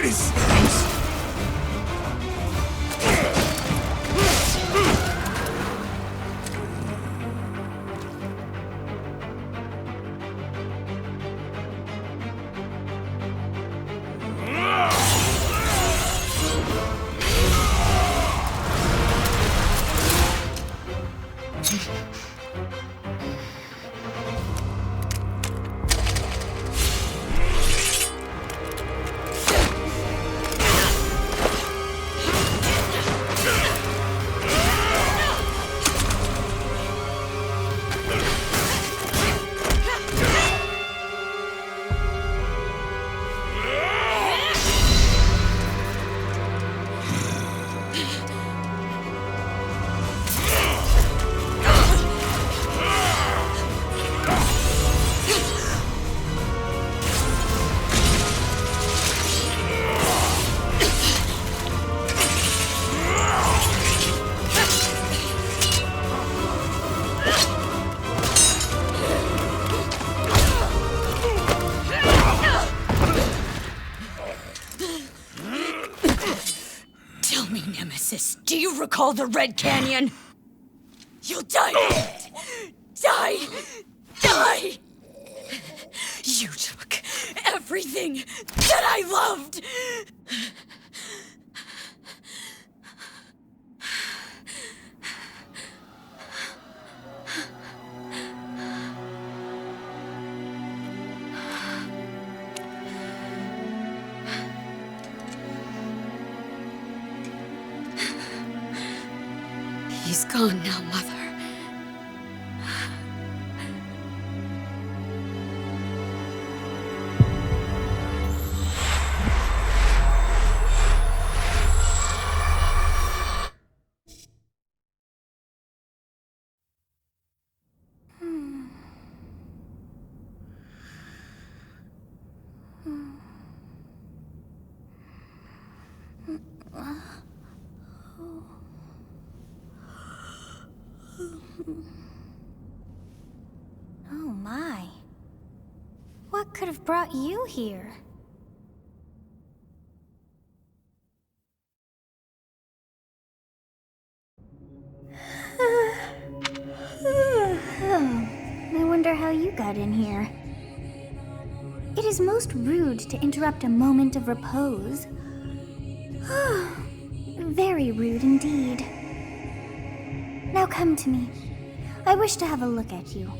Please! Do you recall the Red Canyon? You'll die! Die! Die! You took everything that I loved! He's gone now, Mother. Oh my. What could have brought you here? I wonder how you got in here. It is most rude to interrupt a moment of repose. Very rude indeed. Now come to me. I wish to have a look at you.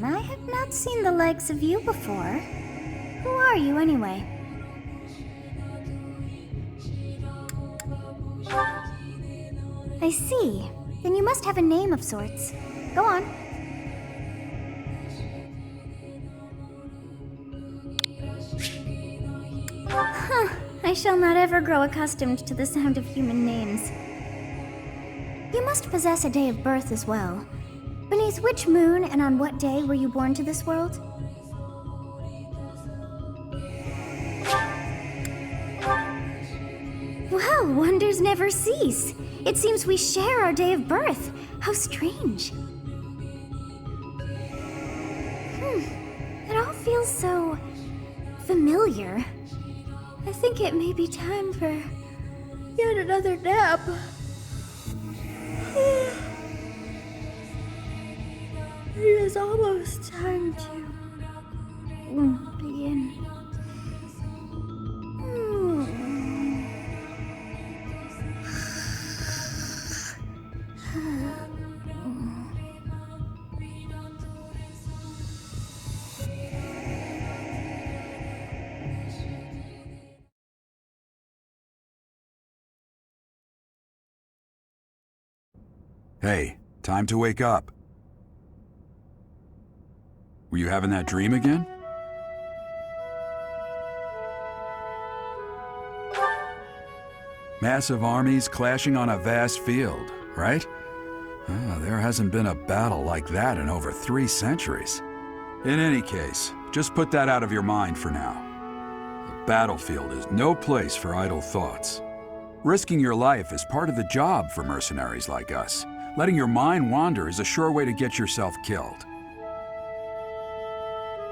I have not seen the likes of you before. Who are you anyway? I see. Then you must have a name of sorts. Go on. I shall not ever grow accustomed to the sound of human names. You must possess a day of birth as well. Beneath which moon and on what day were you born to this world? Well, wonders never cease. It seems we share our day of birth. How strange. It all feels so familiar. I think it may be time for yet another nap. It is almost time to begin. Hey, time to wake up. Were you having that dream again? Massive armies clashing on a vast field, right? There hasn't been a battle like that in over 3 centuries. In any case, just put that out of your mind for now. The battlefield is no place for idle thoughts. Risking your life is part of the job for mercenaries like us. Letting your mind wander is a sure way to get yourself killed.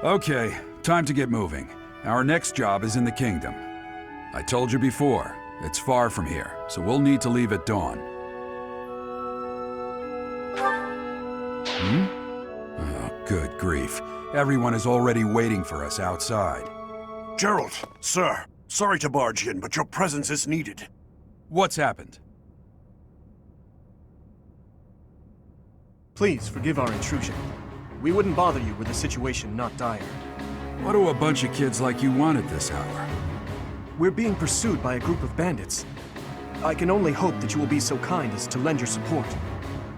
Okay, time to get moving. Our next job is in the kingdom. I told you before, it's far from here, so we'll need to leave at dawn. Oh, good grief. Everyone is already waiting for us outside. Gerald, sir, sorry to barge in, but your presence is needed. What's happened? Please forgive our intrusion. We wouldn't bother you were the situation not dire. What do a bunch of kids like you want at this hour? We're being pursued by a group of bandits. I can only hope that you will be so kind as to lend your support.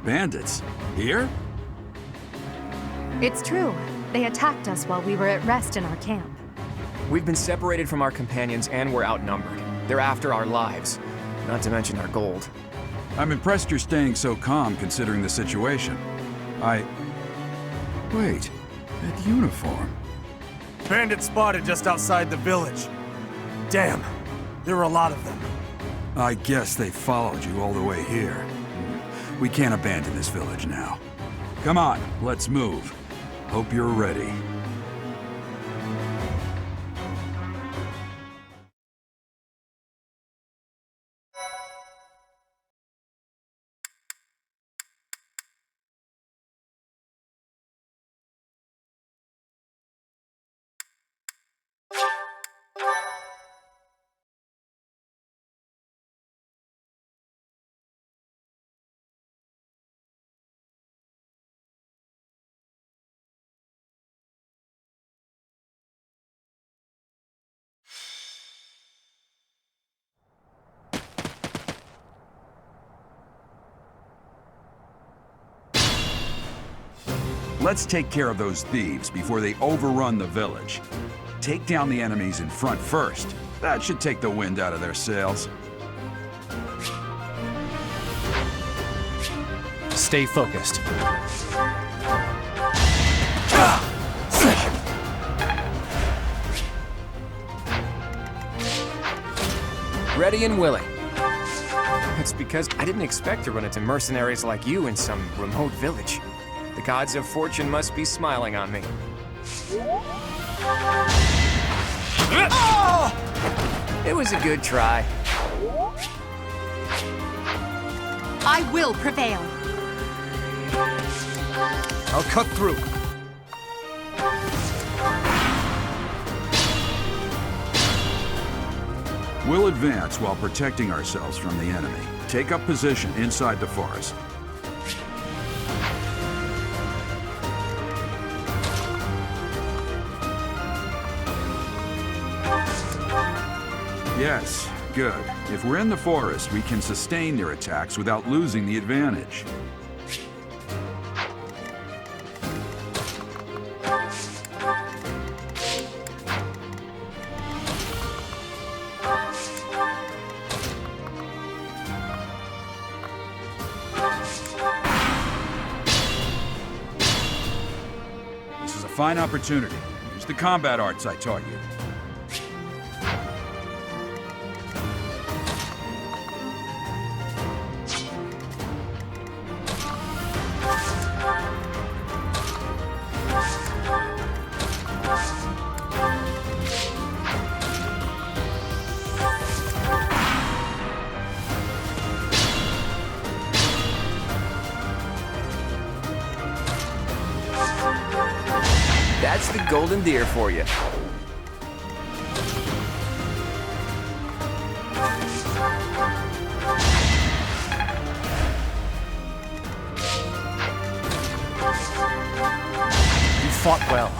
Bandits? Here? It's true. They attacked us while we were at rest in our camp. We've been separated from our companions and we're outnumbered. They're after our lives, not to mention our gold. I'm impressed you're staying so calm considering the situation. Wait, that uniform. Bandits spotted just outside the village. Damn, there were a lot of them. I guess they followed you all the way here. We can't abandon this village now. Come on, let's move. Hope you're ready. Let's take care of those thieves before they overrun the village. Take down the enemies in front first. That should take the wind out of their sails. Stay focused. Ready and willing. That's because I didn't expect to run into mercenaries like you in some remote village. The gods of fortune must be smiling on me. It was a good try. I will prevail. I'll cut through. We'll advance while protecting ourselves from the enemy. Take up position inside the forest. Yes, good. If we're in the forest, we can sustain their attacks without losing the advantage. This is a fine opportunity. Use the combat arts I taught you. That's the golden deer for you. You fought well.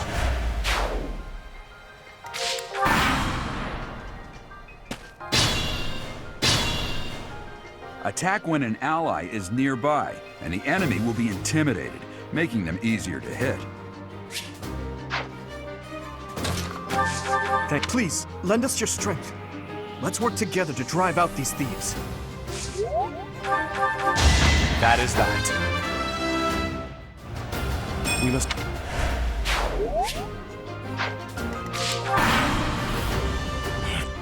Attack when an ally is nearby, and the enemy will be intimidated, making them easier to hit. Please, lend us your strength. Let's work together to drive out these thieves. That is that. We must...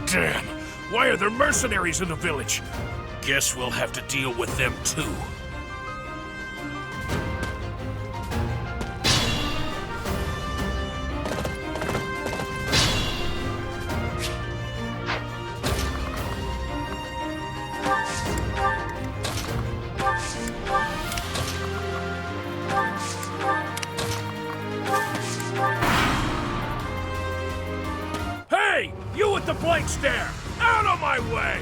Damn! Why are there mercenaries in the village? Guess we'll have to deal with them too. Hey! You with the blank stare! Out of my way!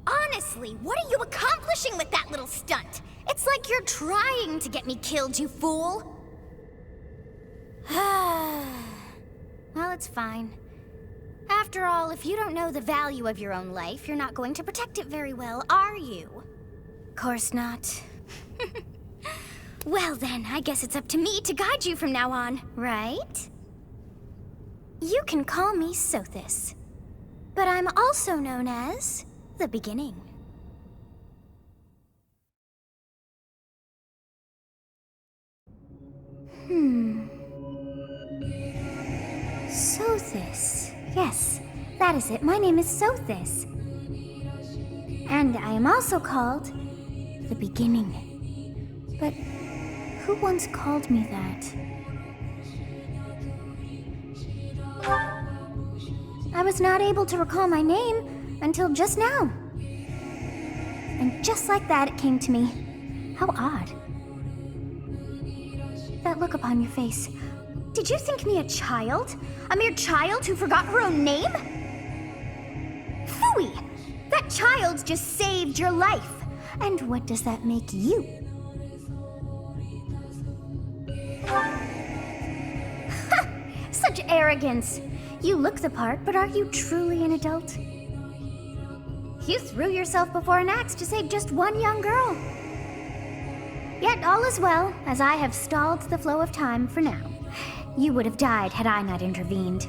Honestly, what are you accomplishing with that little stunt? It's like you're trying to get me killed, you fool! Well, it's fine. After all, if you don't know the value of your own life, you're not going to protect it very well, are you? Course not. Well then, I guess it's up to me to guide you from now on, right? You can call me Sothis, but I'm also known as the Beginning. Sothis. Yes, that is it. My name is Sothis. And I am also called the Beginning. But who once called me that? I was not able to recall my name until just now. And just like that, it came to me. How odd. That look upon your face. Did you think me a child? A mere child who forgot her own name? Phooey! That child just saved your life. And what does that make you? Ha! Such arrogance! You look the part, but are you truly an adult? You threw yourself before an axe to save just one young girl. Yet all is well, as I have stalled the flow of time for now. You would have died had I not intervened.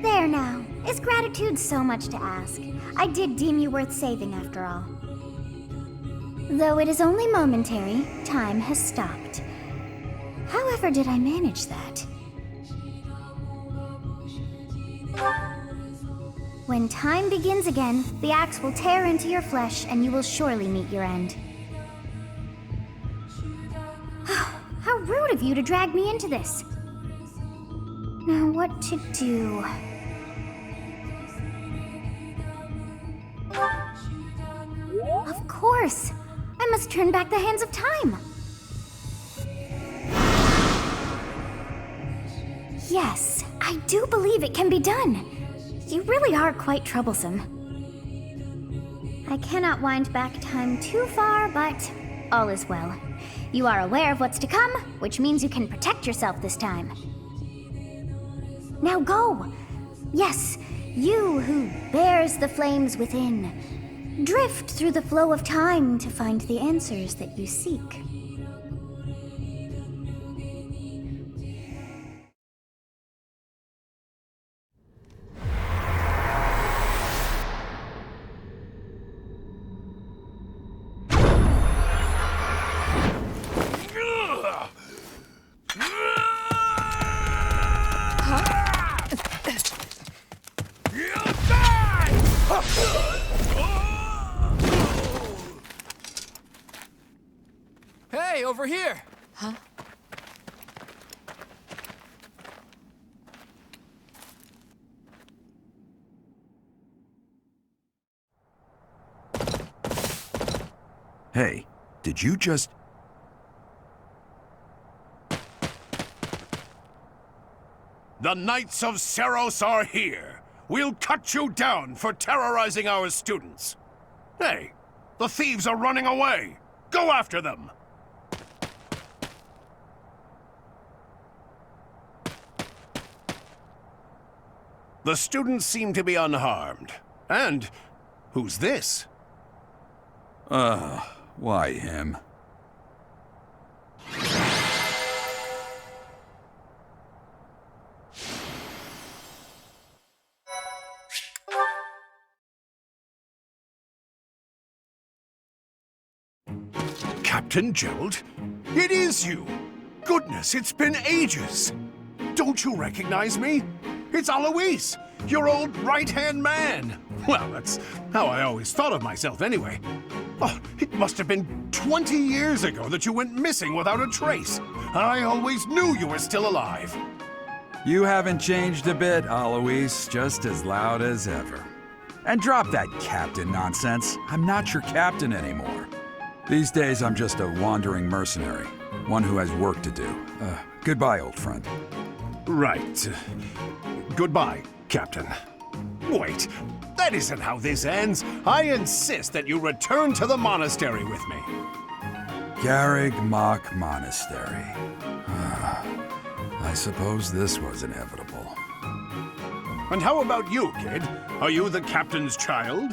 There now. Is gratitude so much to ask? I did deem you worth saving after all. Though it is only momentary, time has stopped. However did I manage that? When time begins again, the axe will tear into your flesh and you will surely meet your end. How rude of you to drag me into this. Now what to do? Of course! I must turn back the hands of time! Yes, I do believe it can be done. You really are quite troublesome. I cannot wind back time too far, but all is well. You are aware of what's to come, which means you can protect yourself this time. Now go! Yes, you who bears the flames within. Drift through the flow of time to find the answers that you seek. Hey, over here! Huh? Hey, Did you just... The Knights of Seros are here. We'll cut you down for terrorizing our students. Hey, the thieves are running away. Go after them. The students seem to be unharmed. And who's this? Why him? Captain Gerald? It is you! Goodness, it's been ages! Don't you recognize me? It's Alois, your old right-hand man! Well, that's how I always thought of myself anyway. Oh, it must have been 20 years ago that you went missing without a trace. I always knew you were still alive. You haven't changed a bit, Alois. Just as loud as ever. And drop that captain nonsense. I'm not your captain anymore. These days, I'm just a wandering mercenary. One who has work to do. Goodbye, old friend. Right. Goodbye, Captain. Wait, that isn't how this ends. I insist that you return to the monastery with me. Garrig Mach Monastery. I suppose this was inevitable. And how about you, kid? Are you the captain's child?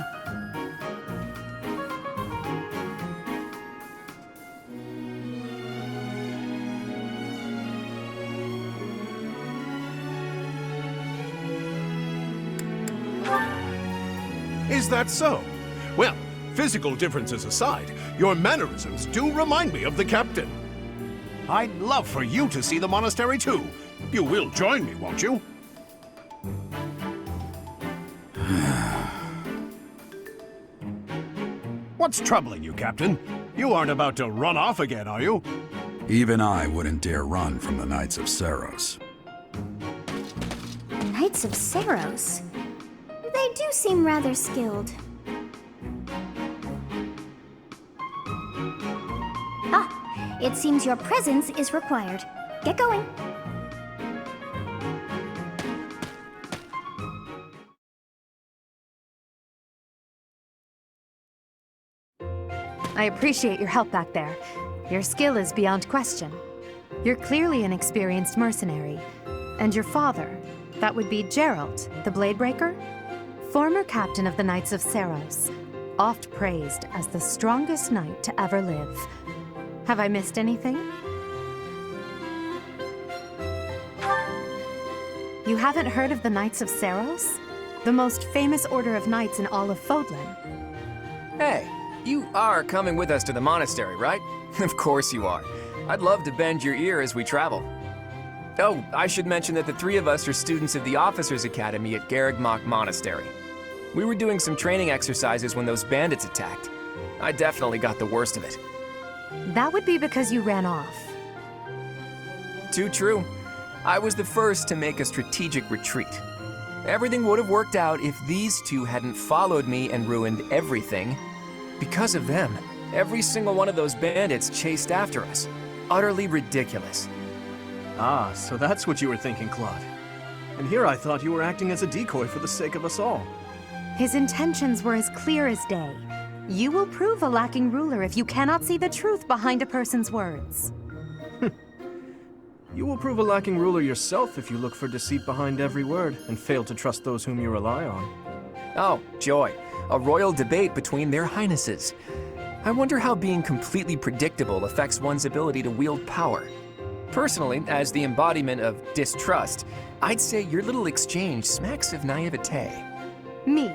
Is that so? Well, physical differences aside, your mannerisms do remind me of the captain. I'd love for you to see the monastery too. You will join me, won't you? What's troubling you, Captain? You aren't about to run off again, are you? Even I wouldn't dare run from the Knights of Seros. Knights of Seros? They do seem rather skilled. Ah, it seems your presence is required. Get going. I appreciate your help back there. Your skill is beyond question. You're clearly an experienced mercenary. And your father, that would be Gerald, the Bladebreaker? Former captain of the Knights of Seros, oft praised as the strongest knight to ever live. Have I missed anything? You haven't heard of the Knights of Seros? The most famous order of knights in all of Fodlan. Hey, you are coming with us to the monastery, right? Of course you are. I'd love to bend your ear as we travel. Oh, I should mention that the three of us are students of the Officers' Academy at Garrig Mach Monastery. We were doing some training exercises when those bandits attacked. I definitely got the worst of it. That would be because you ran off. Too true. I was the first to make a strategic retreat. Everything would have worked out if these two hadn't followed me and ruined everything. Because of them, every single one of those bandits chased after us. Utterly ridiculous. Ah, so that's what you were thinking, Claude. And here I thought you were acting as a decoy for the sake of us all. His intentions were as clear as day. You will prove a lacking ruler if you cannot see the truth behind a person's words. You will prove a lacking ruler yourself if you look for deceit behind every word and fail to trust those whom you rely on. Oh, joy. A royal debate between their highnesses. I wonder how being completely predictable affects one's ability to wield power. Personally, as the embodiment of distrust, I'd say your little exchange smacks of naivete. Me,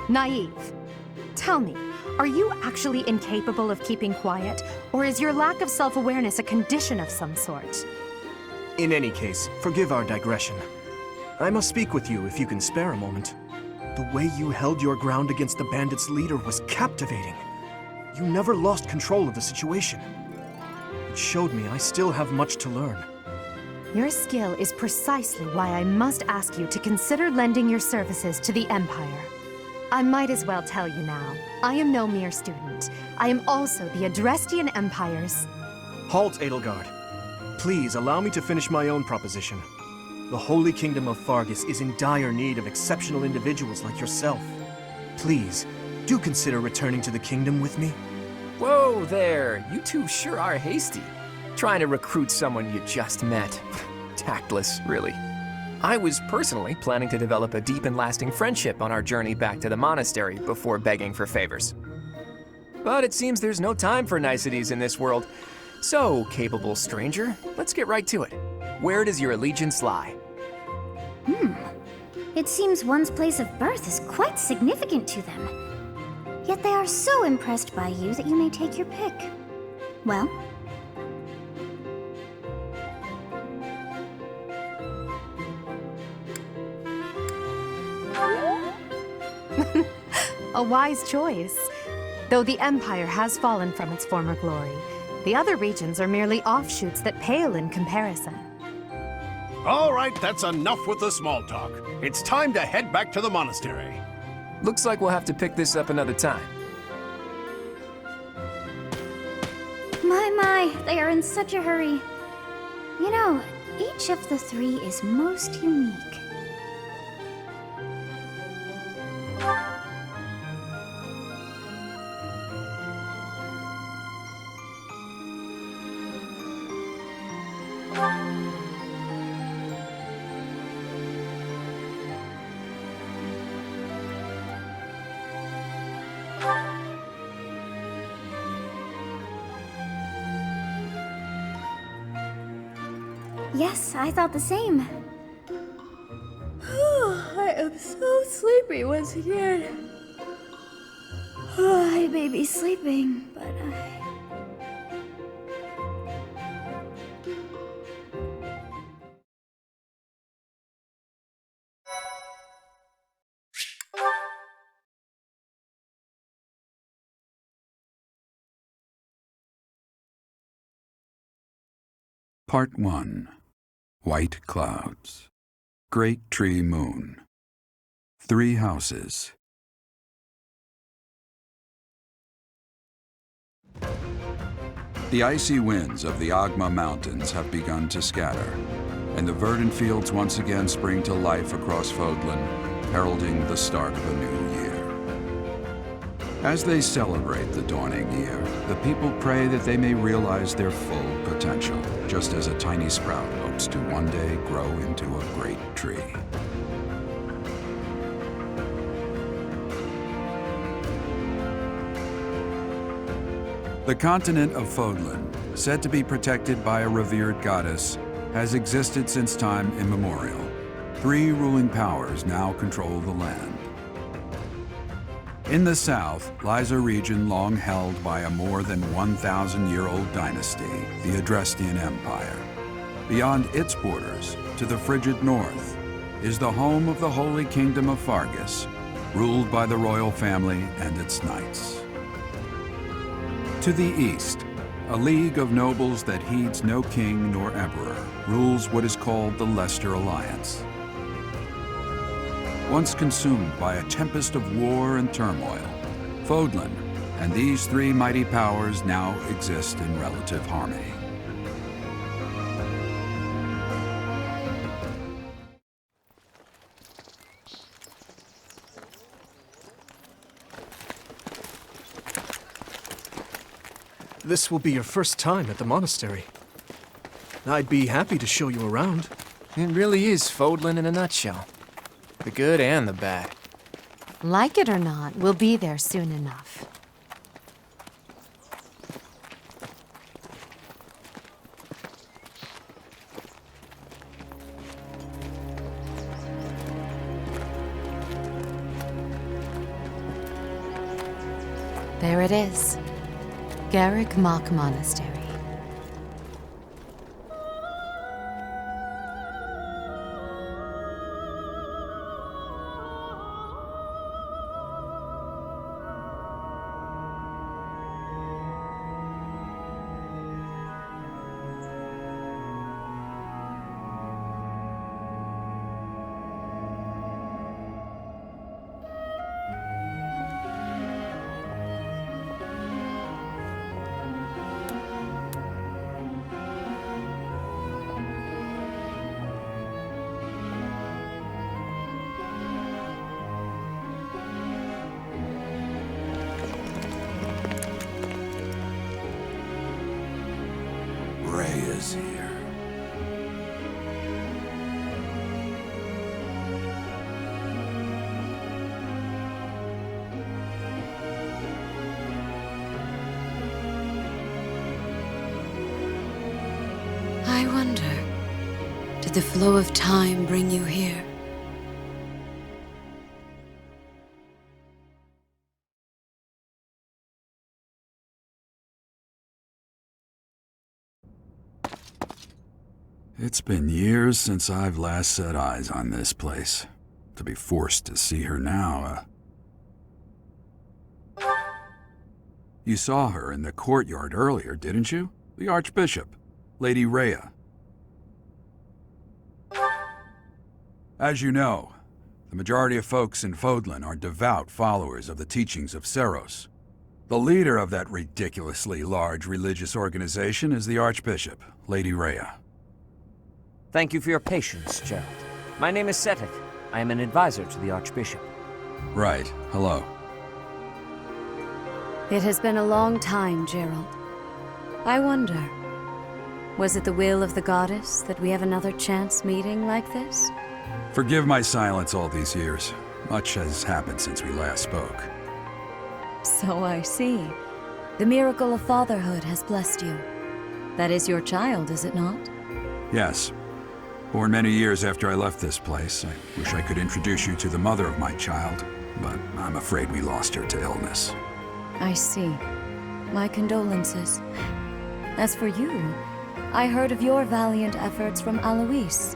naive. Tell me, are you actually incapable of keeping quiet, or is your lack of self-awareness a condition of some sort? In any case, forgive our digression. I must speak with you if you can spare a moment. The way you held your ground against the bandits' leader was captivating. You never lost control of the situation. It showed me I still have much to learn. Your skill is precisely why I must ask you to consider lending your services to the Empire. I might as well tell you now, I am no mere student. I am also the Adrestian Empire's. Halt, Edelgard. Please allow me to finish my own proposition. The Holy Kingdom of Fargus is in dire need of exceptional individuals like yourself. Please, do consider returning to the kingdom with me. Whoa there, you two sure are hasty. Trying to recruit someone you just met. Tactless, really. I was personally planning to develop a deep and lasting friendship on our journey back to the monastery before begging for favors. But it seems there's no time for niceties in this world. So, capable stranger, let's get right to it. Where does your allegiance lie? It seems one's place of birth is quite significant to them. Yet they are so impressed by you that you may take your pick. Well, A wise choice. Though the Empire has fallen from its former glory, the other regions are merely offshoots that pale in comparison. All right, that's enough with the small talk. It's time to head back to the monastery. Looks like we'll have to pick this up another time. my, they are in such a hurry. You know, each of the three is most unique. Yes, I thought the same. I am so sleepy once again. I may be sleeping, but Part 1. White Clouds. Great Tree Moon. 3 houses. The icy winds of the Agma Mountains have begun to scatter, and the verdant fields once again spring to life across Fodlan, heralding the start of a new year. As they celebrate the dawning year, the people pray that they may realize their full potential, just as a tiny sprout hopes to one day grow into a great tree. The continent of Fodlan, said to be protected by a revered goddess, has existed since time immemorial. 3 ruling powers now control the land. In the south lies a region long held by a more than 1,000-year-old dynasty, the Adrestian Empire. Beyond its borders, to the frigid north, is the home of the Holy Kingdom of Fargus, ruled by the royal family and its knights. To the east, a league of nobles that heeds no king nor emperor rules what is called the Leicester Alliance. Once consumed by a tempest of war and turmoil, Fodlan and these 3 mighty powers now exist in relative harmony. This will be your first time at the monastery. I'd be happy to show you around. It really is Fodlan in a nutshell. The good and the bad. Like it or not, we'll be there soon enough. There it is. Garrick Mach Monastery. Rhea's here. I wonder, did the flow of time bring you here? It's been years since I've last set eyes on this place. To be forced to see her now, You saw her in the courtyard earlier, didn't you? The Archbishop, Lady Rhea. As you know, the majority of folks in Fodlan are devout followers of the teachings of Seros. The leader of that ridiculously large religious organization is the Archbishop, Lady Rhea. Thank you for your patience, Gerald. My name is Setik. I am an advisor to the Archbishop. Right. Hello. It has been a long time, Gerald. I wonder, was it the will of the goddess that we have another chance meeting like this? Forgive my silence all these years. Much has happened since we last spoke. So I see. The miracle of fatherhood has blessed you. That is your child, is it not? Yes. Born many years after I left this place. I wish I could introduce you to the mother of my child, but I'm afraid we lost her to illness. I see. My condolences. As for you, I heard of your valiant efforts from Alois.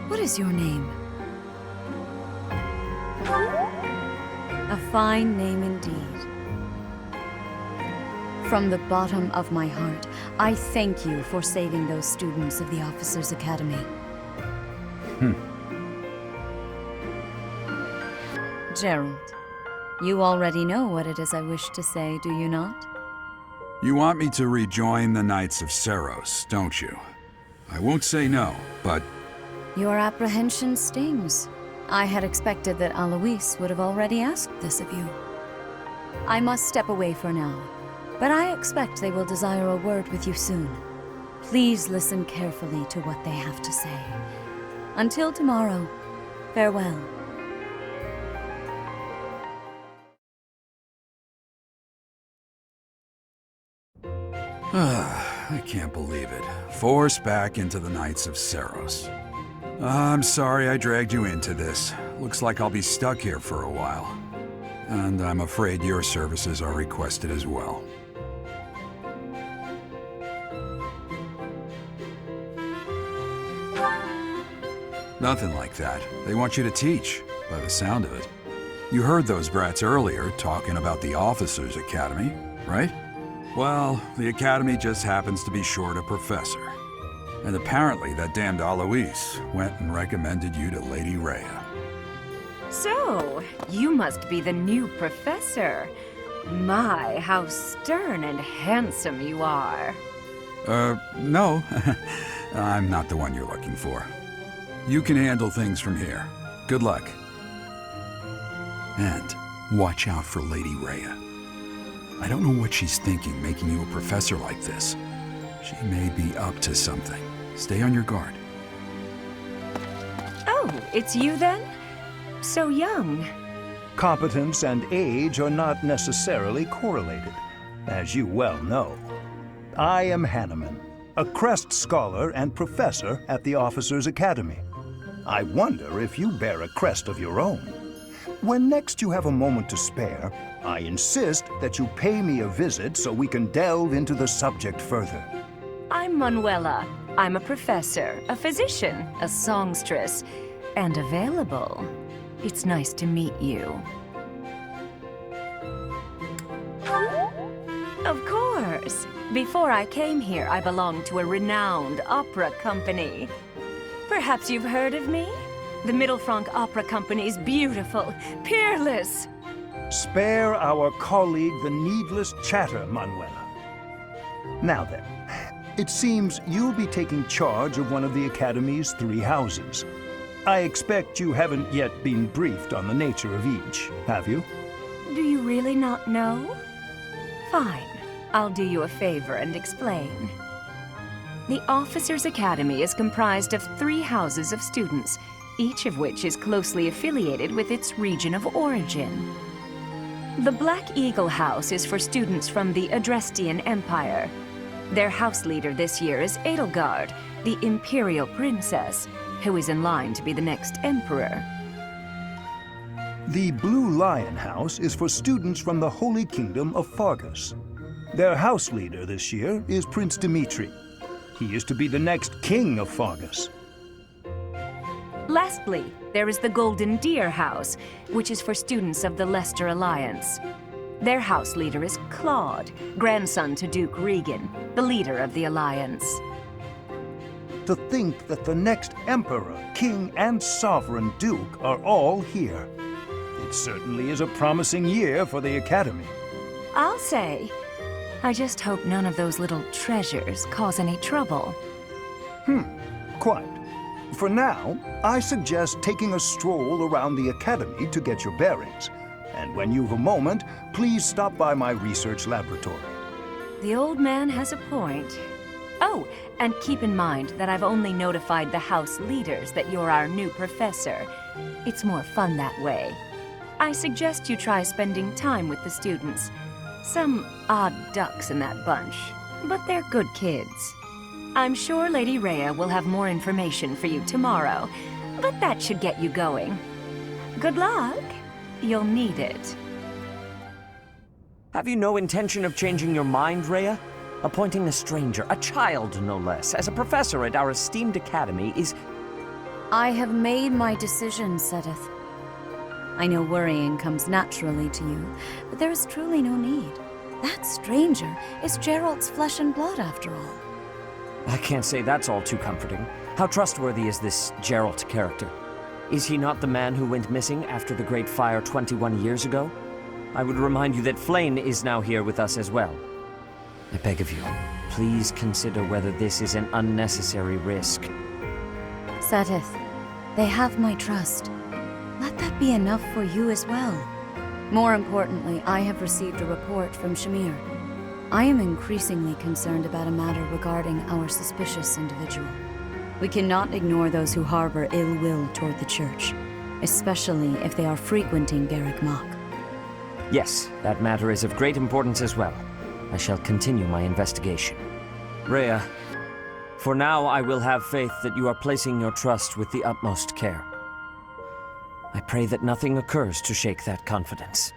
What is your name? A fine name indeed. From the bottom of my heart, I thank you for saving those students of the Officers' Academy. Gerald, you already know what it is I wish to say, do you not? You want me to rejoin the Knights of Seros, don't you? I won't say no, but... Your apprehension stings. I had expected that Alois would have already asked this of you. I must step away for now, but I expect they will desire a word with you soon. Please listen carefully to what they have to say. Until tomorrow, farewell. I can't believe it. Forced back into the Knights of Seros. I'm sorry I dragged you into this. Looks like I'll be stuck here for a while. And I'm afraid your services are requested as well. Nothing like that. They want you to teach, by the sound of it. You heard those brats earlier talking about the Officers' Academy, right? Well, the Academy just happens to be short a professor. And apparently that damned Alois went and recommended you to Lady Rhea. So, you must be the new professor. My, how stern and handsome you are. No. I'm not the one you're looking for. You can handle things from here. Good luck. And watch out for Lady Rhea. I don't know what she's thinking making you a professor like this. She may be up to something. Stay on your guard. Oh, it's you then? So young. Competence and age are not necessarily correlated, as you well know. I am Hanneman, a Crest Scholar and Professor at the Officers' Academy. I wonder if you bear a crest of your own. When next you have a moment to spare, I insist that you pay me a visit so we can delve into the subject further. I'm Manuela. I'm a professor, a physician, a songstress, and available. It's nice to meet you. Of course. Before I came here, I belonged to a renowned opera company. Perhaps you've heard of me? The Middlefranc Opera Company is beautiful, peerless. Spare our colleague the needless chatter, Manuela. Now then, it seems you'll be taking charge of one of the Academy's 3 houses. I expect you haven't yet been briefed on the nature of each, have you? Do you really not know? Fine. I'll do you a favor and explain. The Officers' Academy is comprised of 3 houses of students, each of which is closely affiliated with its region of origin. The Black Eagle House is for students from the Adrestian Empire. Their house leader this year is Edelgard, the Imperial Princess, who is in line to be the next Emperor. The Blue Lion House is for students from the Holy Kingdom of Fargus. Their house leader this year is Prince Dimitri. He is to be the next king of Fargus. Lastly, there is the Golden Deer House, which is for students of the Leicester Alliance. Their house leader is Claude, grandson to Duke Regan, the leader of the Alliance. To think that the next Emperor, King, and Sovereign Duke are all here. It certainly is a promising year for the Academy. I'll say. I just hope none of those little treasures cause any trouble. Quite. For now, I suggest taking a stroll around the Academy to get your bearings. And when you've a moment, please stop by my research laboratory. The old man has a point. Oh, and keep in mind that I've only notified the house leaders that you're our new professor. It's more fun that way. I suggest you try spending time with the students. Some odd ducks in that bunch, but they're good kids. I'm sure Lady Rhea will have more information for you tomorrow, but that should get you going. Good luck. You'll need it. Have you no intention of changing your mind, Rhea? Appointing a stranger, a child no less, as a professor at our esteemed academy is... I have made my decision, Sedith. I know worrying comes naturally to you, but there is truly no need. That stranger is Geralt's flesh and blood, after all. I can't say that's all too comforting. How trustworthy is this Geralt character? Is he not the man who went missing after the Great Fire 21 years ago? I would remind you that Flayn is now here with us as well. I beg of you, please consider whether this is an unnecessary risk. Sedith, they have my trust. Let that be enough for you as well. More importantly, I have received a report from Shamir. I am increasingly concerned about a matter regarding our suspicious individual. We cannot ignore those who harbor ill will toward the Church, especially if they are frequenting Garrick Mach. Yes, that matter is of great importance as well. I shall continue my investigation. Rhea, for now I will have faith that you are placing your trust with the utmost care. I pray that nothing occurs to shake that confidence.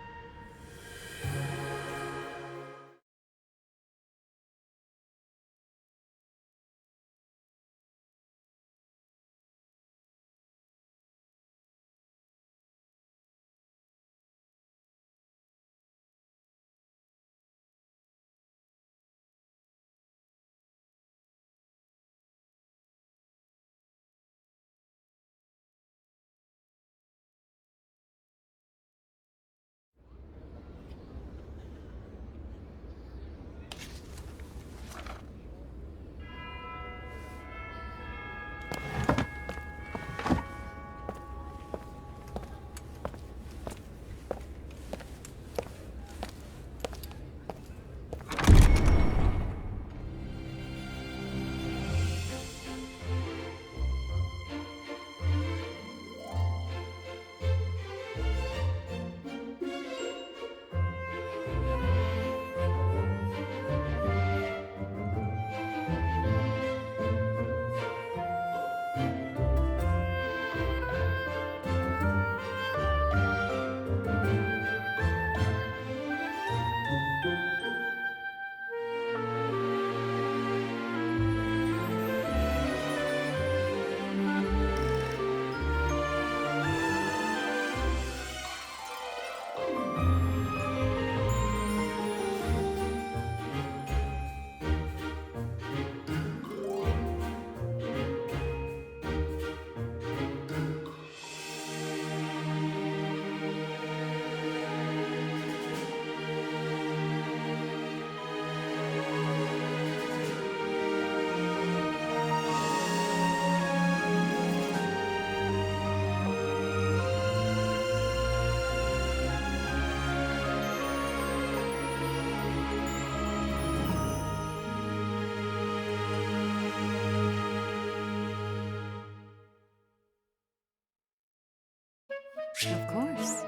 Of course.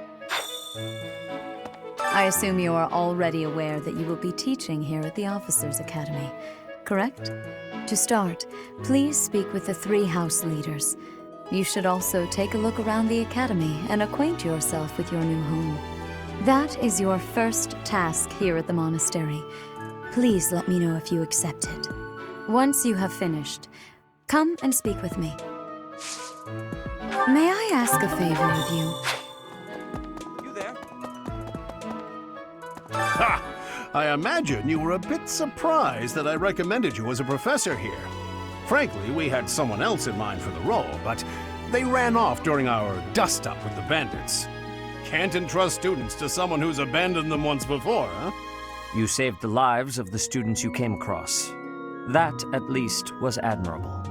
I assume you are already aware that you will be teaching here at the Officers' Academy, correct? To start, please speak with the 3 house leaders. You should also take a look around the Academy and acquaint yourself with your new home. That is your first task here at the monastery. Please let me know if you accept it. Once you have finished, come and speak with me. May I ask a favor of you? You there? Ha! I imagine you were a bit surprised that I recommended you as a professor here. Frankly, we had someone else in mind for the role, but they ran off during our dust-up with the bandits. Can't entrust students to someone who's abandoned them once before, huh? You saved the lives of the students you came across. That, at least, was admirable.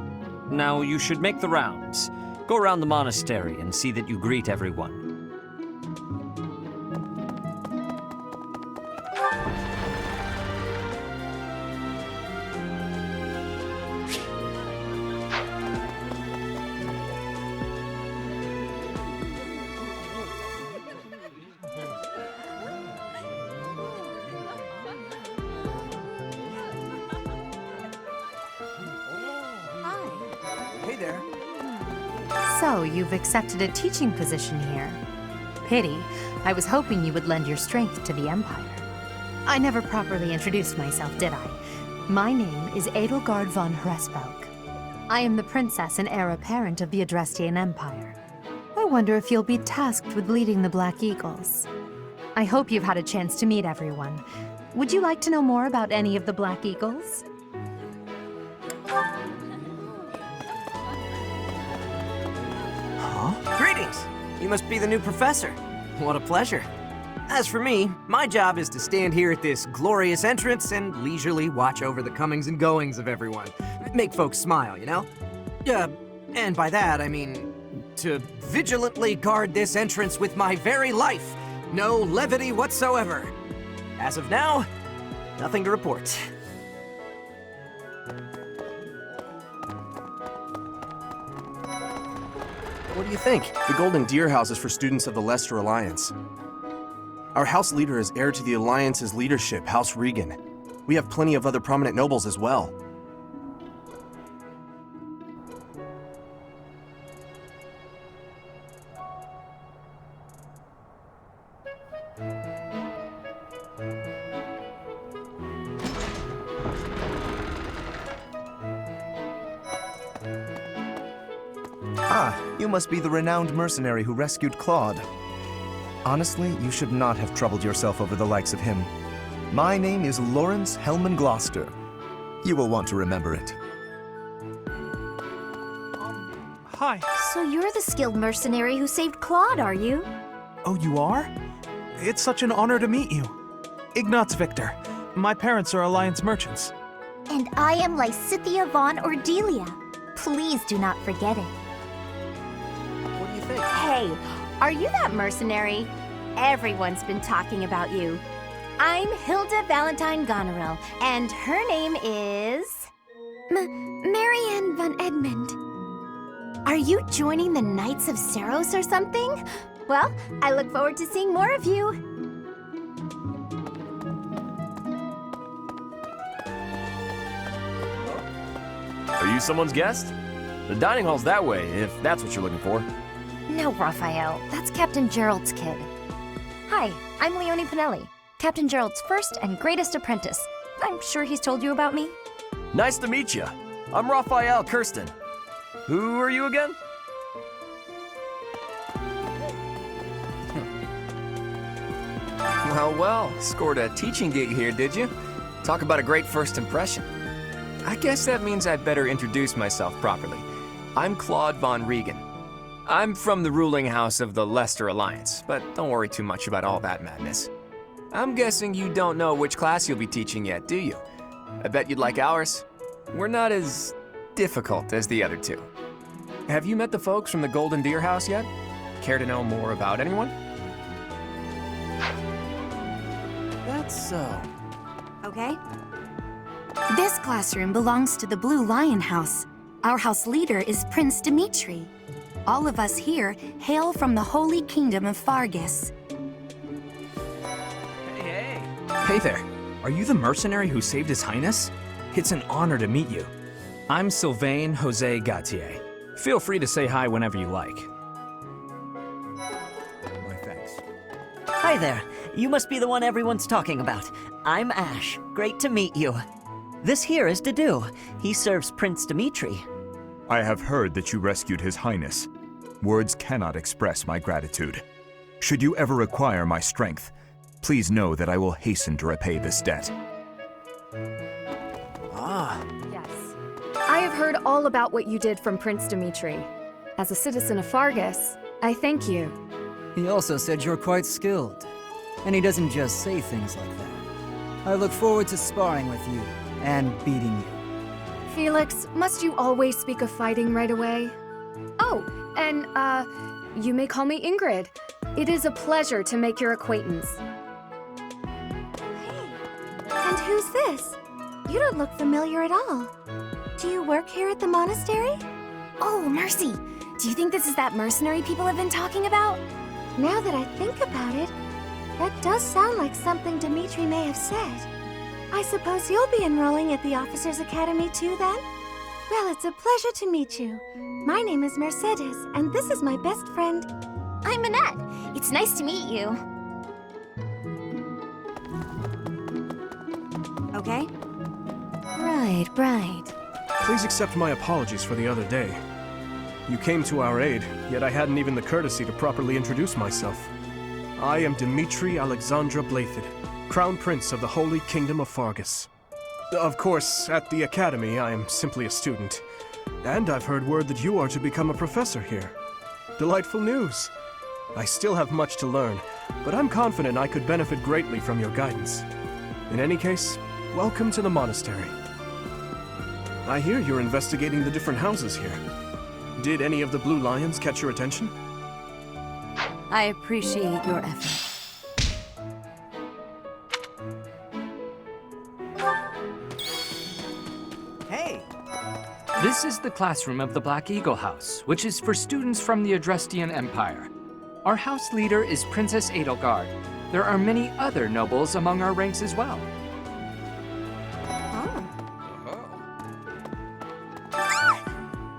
Now you should make the rounds. Go around the monastery and see that you greet everyone. Hey there. So, you've accepted a teaching position here. Pity. I was hoping you would lend your strength to the Empire. I never properly introduced myself, did I? My name is Edelgard von Hresbelk. I am the princess and heir apparent of the Adrestian Empire. I wonder if you'll be tasked with leading the Black Eagles. I hope you've had a chance to meet everyone. Would you like to know more about any of the Black Eagles? Greetings! You must be the new professor. What a pleasure. As for me, my job is to stand here at this glorious entrance and leisurely watch over the comings and goings of everyone. Make folks smile, you know? And by that, I mean to vigilantly guard this entrance with my very life. No levity whatsoever. As of now, nothing to report. What do you think? The Golden Deer House is for students of the Leicester Alliance. Our house leader is heir to the Alliance's leadership, House Regan. We have plenty of other prominent nobles as well. Ah, you must be the renowned mercenary who rescued Claude. Honestly, you should not have troubled yourself over the likes of him. My name is Lawrence Hellman Gloucester. You will want to remember it. Hi. So you're the skilled mercenary who saved Claude, are you? Oh, you are? It's such an honor to meet you. Ignatz Victor. My parents are Alliance merchants. And I am Lysithia von Ordelia. Please do not forget it. What do you think? Hey, are you that mercenary? Everyone's been talking about you. I'm Hilda Valentine Goneril, and her name is... Marianne von Edmund. Are you joining the Knights of Seros or something? Well, I look forward to seeing more of you. Are you someone's guest? The dining hall's that way, if that's what you're looking for. No, Raphael. That's Captain Gerald's kid. Hi, I'm Leonie Pinelli, Captain Gerald's first and greatest apprentice. I'm sure he's told you about me. Nice to meet you. I'm Raphael Kirsten. Who are you again? Well, scored a teaching gig here, did you? Talk about a great first impression. I guess that means I'd better introduce myself properly. I'm Claude von Regan. I'm from the ruling house of the Leicester Alliance, but don't worry too much about all that madness. I'm guessing you don't know which class you'll be teaching yet, do you? I bet you'd like ours. We're not as difficult as the other two. Have you met the folks from the Golden Deer House yet? Care to know more about anyone? That's so. Okay. This classroom belongs to the Blue Lion House. Our house leader is Prince Dimitri. All of us here hail from the Holy Kingdom of Fargus. Hey there. Are you the mercenary who saved His Highness? It's an honor to meet you. I'm Sylvain Jose Gautier. Feel free to say hi whenever you like. My thanks. Hi there. You must be the one everyone's talking about. I'm Ash. Great to meet you. This here is Dedu. He serves Prince Dimitri. I have heard that you rescued His Highness. Words cannot express my gratitude. Should you ever require my strength, please know that I will hasten to repay this debt. Yes. I have heard all about what you did from Prince Dimitri. As a citizen of Fargus, I thank you. He also said you're quite skilled. And he doesn't just say things like that. I look forward to sparring with you and beating you. Felix, must you always speak of fighting right away? Oh, and, you may call me Ingrid. It is a pleasure to make your acquaintance. And who's this? You don't look familiar at all. Do you work here at the monastery? Oh, Mercy! Do you think this is that mercenary people have been talking about? Now that I think about it, that does sound like something Dimitri may have said. I suppose you'll be enrolling at the Officers' Academy too, then? Well, it's a pleasure to meet you. My name is Mercedes, and this is my best friend. I'm Annette. It's nice to meet you. Okay? Right. Please accept my apologies for the other day. You came to our aid, yet I hadn't even the courtesy to properly introduce myself. I am Dimitri Alexandra Blathid, Crown Prince of the Holy Kingdom of Fargus. Of course, at the Academy, I am simply a student. And I've heard word that you are to become a professor here. Delightful news. I still have much to learn, but I'm confident I could benefit greatly from your guidance. In any case, welcome to the monastery. I hear you're investigating the different houses here. Did any of the Blue Lions catch your attention? I appreciate your effort. Hey! This is the classroom of the Black Eagle House, which is for students from the Adrestian Empire. Our house leader is Princess Edelgard. There are many other nobles among our ranks as well.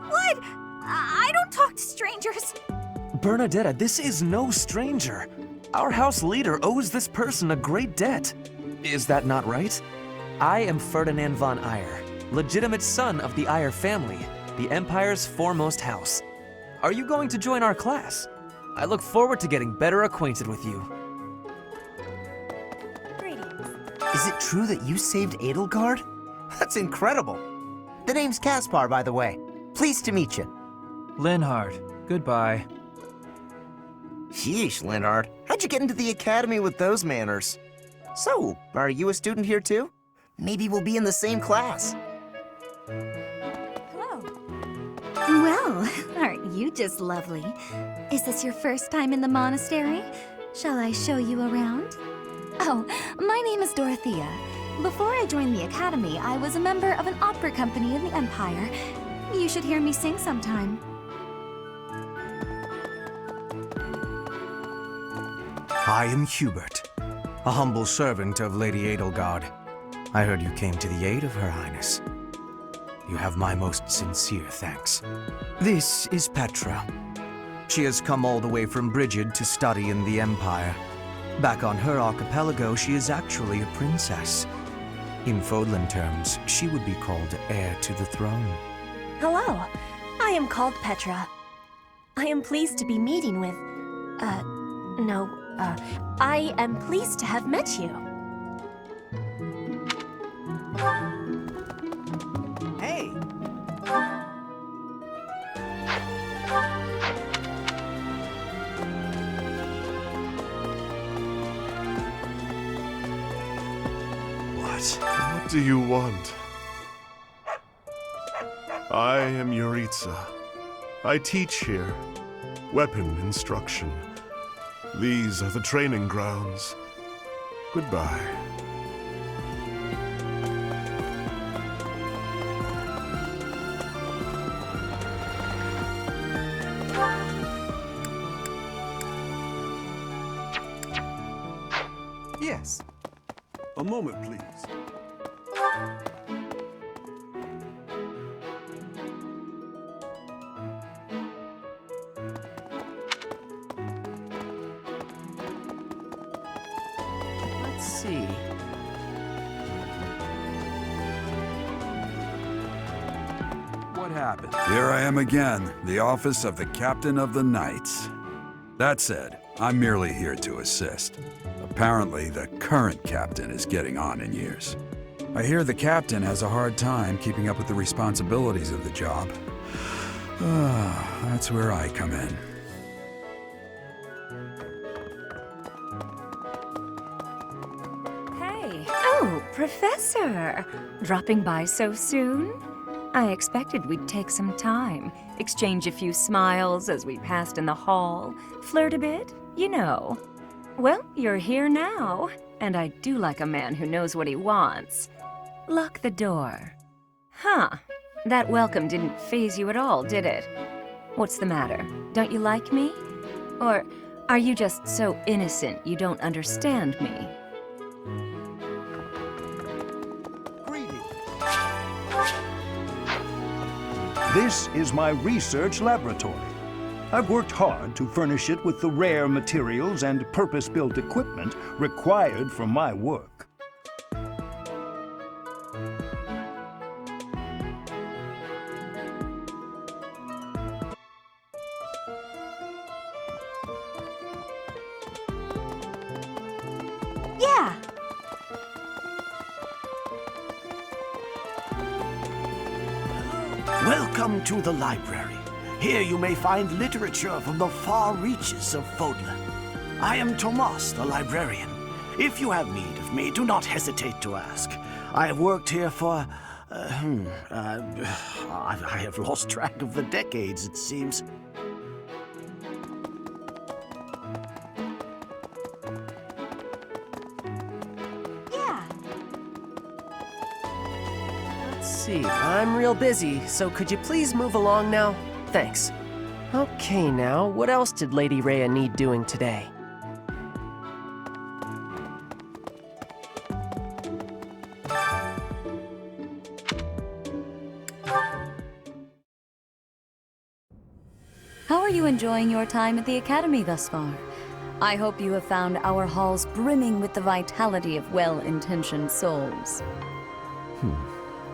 What? I don't talk to strangers. Bernadetta, this is no stranger. Our house leader owes this person a great debt. Is that not right? I am Ferdinand von Eyre, legitimate son of the Eyre family, the Empire's foremost house. Are you going to join our class? I look forward to getting better acquainted with you. Is it true that you saved Edelgard? That's incredible. The name's Caspar, by the way. Pleased to meet you. Linhard, goodbye. Sheesh, Linhard. How'd you get into the academy with those manners? So, are you a student here too? Maybe we'll be in the same class. Well, aren't you just lovely? Is this your first time in the monastery? Shall I show you around? Oh, my name is Dorothea. Before I joined the Academy, I was a member of an opera company in the Empire. You should hear me sing sometime. I am Hubert, a humble servant of Lady Edelgard. I heard you came to the aid of Her Highness. You have my most sincere thanks. This is Petra. She has come all the way from Brigid to study in the Empire. Back on her archipelago, she is actually a princess. In Fodlan terms, she would be called heir to the throne. Hello, I am called Petra. I am pleased to be meeting with... I am pleased to have met you. Hey! What do you want? I am Yuritsa. I teach here. Weapon instruction. These are the training grounds. Goodbye. Yes. A moment, please. Let's see. What happened? Here I am again, the office of the Captain of the Knights. That said, I'm merely here to assist. Apparently, the current captain is getting on in years. I hear the captain has a hard time keeping up with the responsibilities of the job. That's where I come in. Hey. Oh, Professor! Dropping by so soon? I expected we'd take some time, exchange a few smiles as we passed in the hall, flirt a bit, you know. Well, you're here now, and I do like a man who knows what he wants. Lock the door. Huh. That welcome didn't faze you at all, did it? What's the matter? Don't you like me? Or are you just so innocent you don't understand me? This is my research laboratory. I've worked hard to furnish it with the rare materials and purpose-built equipment required for my work. Yeah! Welcome to the library. Here you may find literature from the far reaches of Fodlan. I am Tomas, the librarian. If you have need of me, do not hesitate to ask. I have worked here for... I have lost track of the decades, it seems. Let's see. I'm real busy, so could you please move along now? Thanks. Okay, now, what else did Lady Rhea need doing today? How are you enjoying your time at the Academy thus far? I hope you have found our halls brimming with the vitality of well-intentioned souls.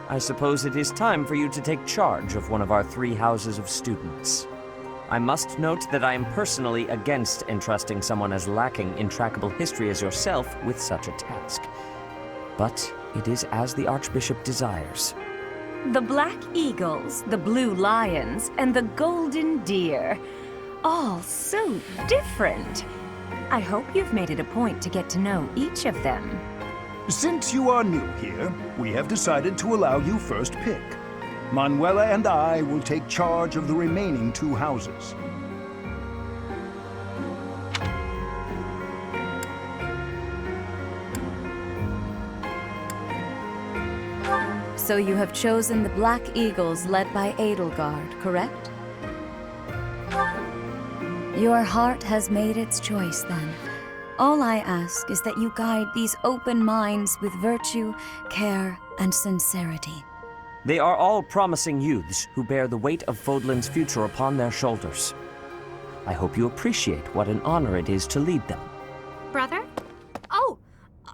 I suppose it is time for you to take charge of one of our 3 houses of students. I must note that I am personally against entrusting someone as lacking in trackable history as yourself with such a task. But it is as the Archbishop desires. The Black Eagles, the Blue Lions, and the Golden Deer. All so different. I hope you've made it a point to get to know each of them. Since you are new here, we have decided to allow you first pick. Manuela and I will take charge of the remaining 2 houses. So you have chosen the Black Eagles led by Edelgard, correct? Your heart has made its choice then. All I ask is that you guide these open minds with virtue, care, and sincerity. They are all promising youths who bear the weight of Fodlan's future upon their shoulders. I hope you appreciate what an honor it is to lead them. Brother? Oh,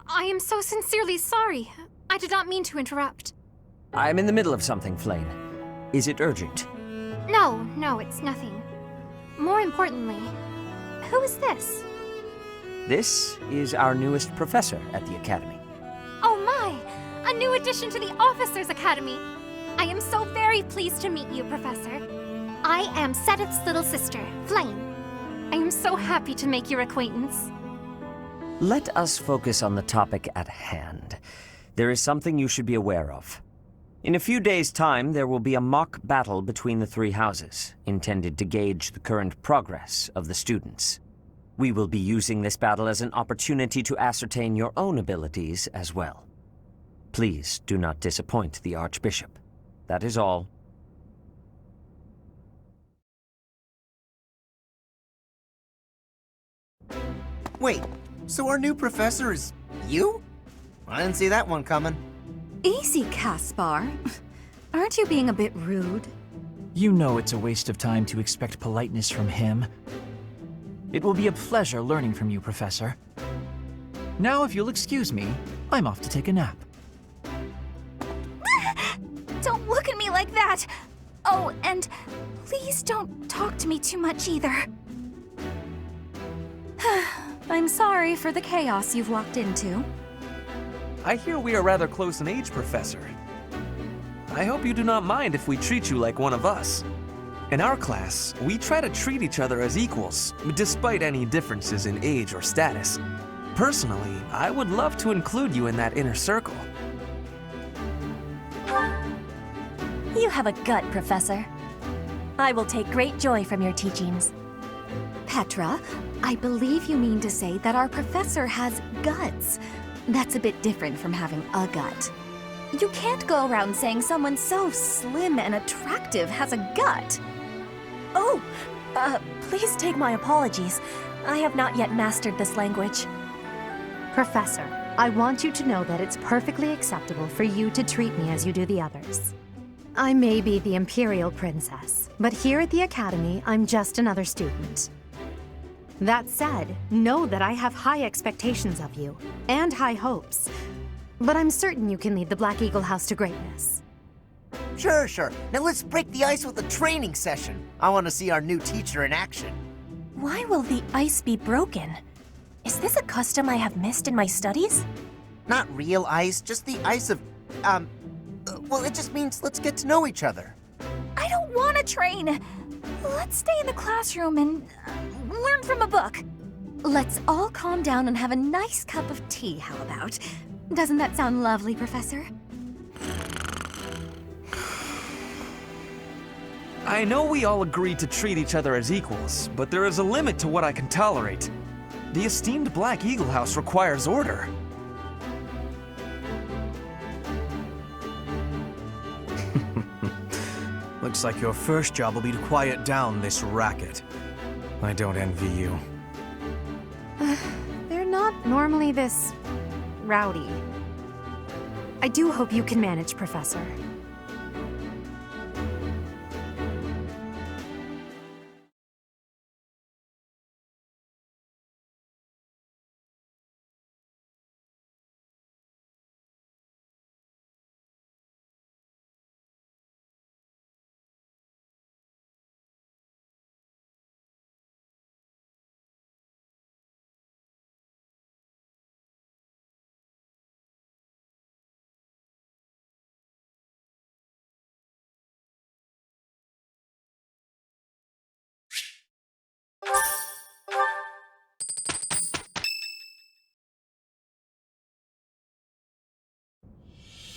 I am so sincerely sorry. I did not mean to interrupt. I'm in the middle of something, Flane. Is it urgent? No, it's nothing. More importantly, who is this? This is our newest professor at the Academy. Oh my! A new addition to the Officers' Academy! I am so very pleased to meet you, Professor. I am Sedith's little sister, Flame. I am so happy to make your acquaintance. Let us focus on the topic at hand. There is something you should be aware of. In a few days' time, there will be a mock battle between the 3 houses, intended to gauge the current progress of the students. We will be using this battle as an opportunity to ascertain your own abilities as well. Please do not disappoint the Archbishop. That is all. Wait, so our new professor is You? I didn't see that one coming. Easy, Caspar. Aren't you being a bit rude? You know it's a waste of time to expect politeness from him. It will be a pleasure learning from you, Professor. Now, if you'll excuse me, I'm off to take a nap. Don't look at me like that! Oh, and please don't talk to me too much either. I'm sorry for the chaos you've walked into. I hear we are rather close in age, Professor. I hope you do not mind if we treat you like one of us. In our class, we try to treat each other as equals, despite any differences in age or status. Personally, I would love to include you in that inner circle. You have a gut, Professor. I will take great joy from your teachings. Petra, I believe you mean to say that our professor has guts. That's a bit different from having a gut. You can't go around saying someone so slim and attractive has a gut. Oh, please take my apologies. I have not yet mastered this language. Professor, I want you to know that it's perfectly acceptable for you to treat me as you do the others. I may be the Imperial Princess, but here at the Academy, I'm just another student. That said, know that I have high expectations of you, and high hopes. But I'm certain you can lead the Black Eagle House to greatness. Sure. Now let's break the ice with a training session. I want to see our new teacher in action. Why will the ice be broken? Is this a custom I have missed in my studies? Not real ice, just the ice of, well, it just means let's get to know each other. I don't want to train. Let's stay in the classroom and learn from a book. Let's all calm down and have a nice cup of tea, how about? Doesn't that sound lovely, Professor? I know we all agreed to treat each other as equals, but there is a limit to what I can tolerate. The esteemed Black Eagle House requires order. Looks like your first job will be to quiet down this racket. I don't envy you. They're not normally this rowdy. I do hope you can manage, Professor.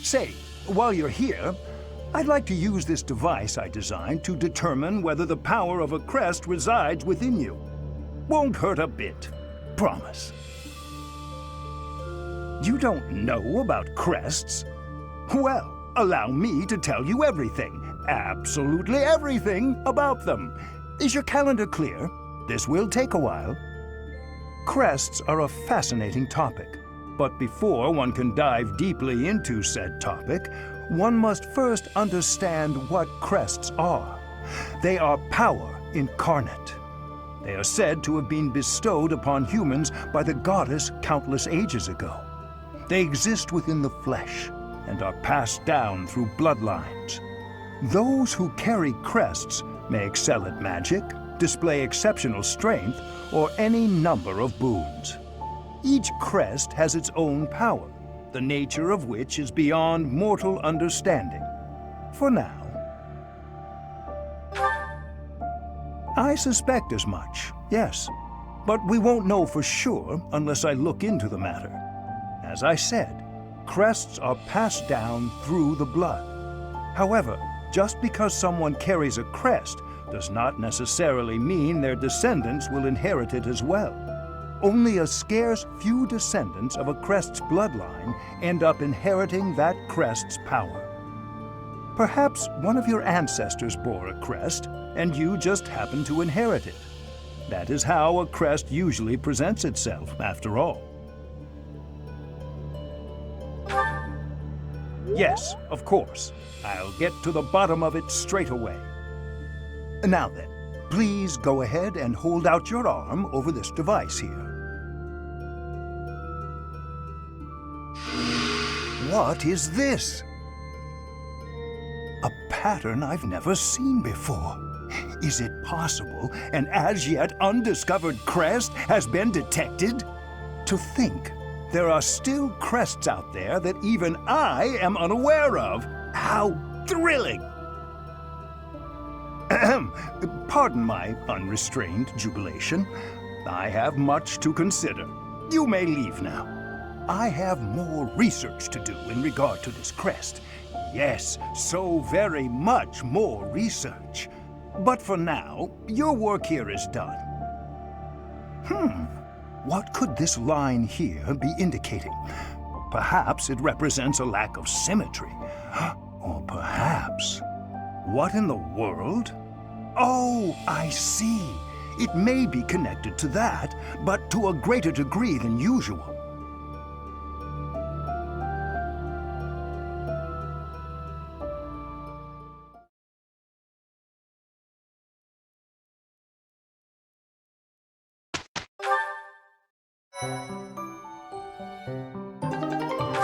Say, while you're here, I'd like to use this device I designed to determine whether the power of a crest resides within you. Won't hurt a bit. Promise. You don't know about crests? Well, allow me to tell you everything, absolutely everything about them. Is your calendar clear? This will take a while. Crests are a fascinating topic. But before one can dive deeply into said topic, one must first understand what crests are. They are power incarnate. They are said to have been bestowed upon humans by the goddess countless ages ago. They exist within the flesh and are passed down through bloodlines. Those who carry crests may excel at magic, display exceptional strength, or any number of boons. Each crest has its own power, the nature of which is beyond mortal understanding. For now. I suspect as much, yes. But we won't know for sure unless I look into the matter. As I said, crests are passed down through the blood. However, just because someone carries a crest does not necessarily mean their descendants will inherit it as well. Only a scarce few descendants of a crest's bloodline end up inheriting that crest's power. Perhaps one of your ancestors bore a crest, and you just happen to inherit it. That is how a crest usually presents itself, after all. Yes, of course. I'll get to the bottom of it straight away. Now then, please go ahead and hold out your arm over this device here. What is this? A pattern I've never seen before. Is it possible an as-yet undiscovered crest has been detected? To think there are still crests out there that even I am unaware of. How thrilling! Pardon my unrestrained jubilation. I have much to consider. You may leave now. I have more research to do in regard to this crest. Yes, so very much more research. But for now, your work here is done. What could this line here be indicating? Perhaps it represents a lack of symmetry. Or perhaps... What in the world? Oh, I see. It may be connected to that, but to a greater degree than usual.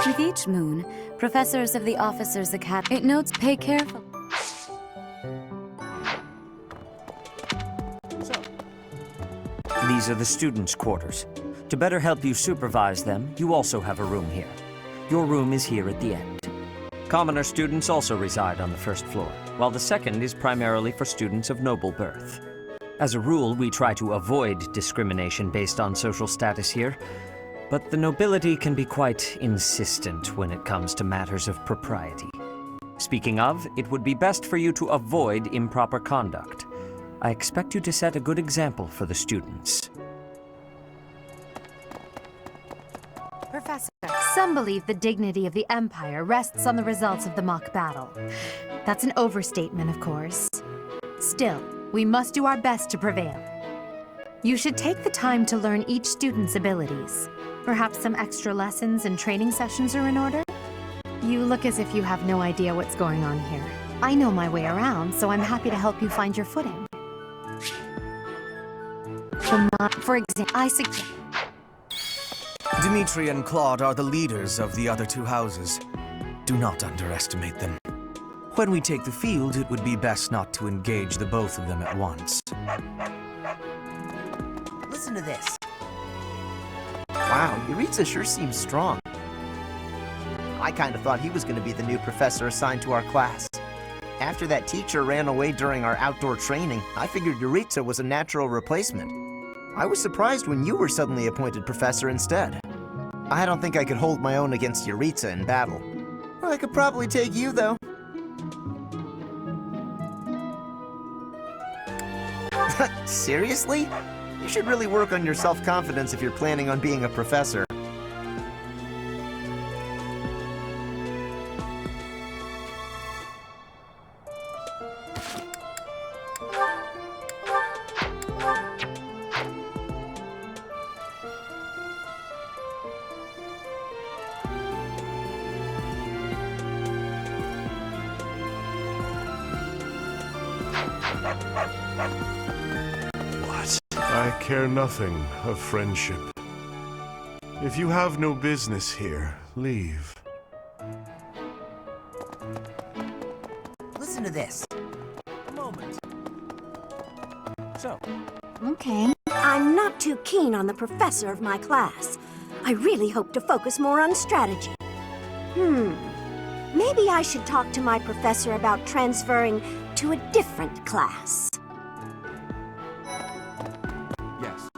With each moon, professors of the Officers' Academy... It notes pay careful. These are the students' quarters. To better help you supervise them, you also have a room here. Your room is here at the end. Commoner students also reside on the first floor, while the second is primarily for students of noble birth. As a rule, we try to avoid discrimination based on social status here, but the nobility can be quite insistent when it comes to matters of propriety. Speaking of, it would be best for you to avoid improper conduct. I expect you to set a good example for the students. Professor, some believe the dignity of the Empire rests on the results of the mock battle. That's an overstatement, of course. Still, we must do our best to prevail. You should take the time to learn each student's abilities. Perhaps some extra lessons and training sessions are in order? You look as if you have no idea what's going on here. I know my way around, so I'm happy to help you find your footing. For example, I suggest... Dimitri and Claude are the leaders of the other two houses. Do not underestimate them. When we take the field, it would be best not to engage the both of them at once. Listen to this. Wow, Yuritsa sure seems strong. I kind of thought he was going to be the new professor assigned to our class. After that teacher ran away during our outdoor training, I figured Yuritsa was a natural replacement. I was surprised when you were suddenly appointed professor instead. I don't think I could hold my own against Yuritsa in battle. I could probably take you, though. Seriously? You should really work on your self-confidence if you're planning on being a professor. I care nothing of friendship. If you have no business here, leave. Listen to this. A moment. So, Okay. I'm not too keen on the professor of my class. I really hope to focus more on strategy. Maybe I should talk to my professor about transferring to a different class. Yes.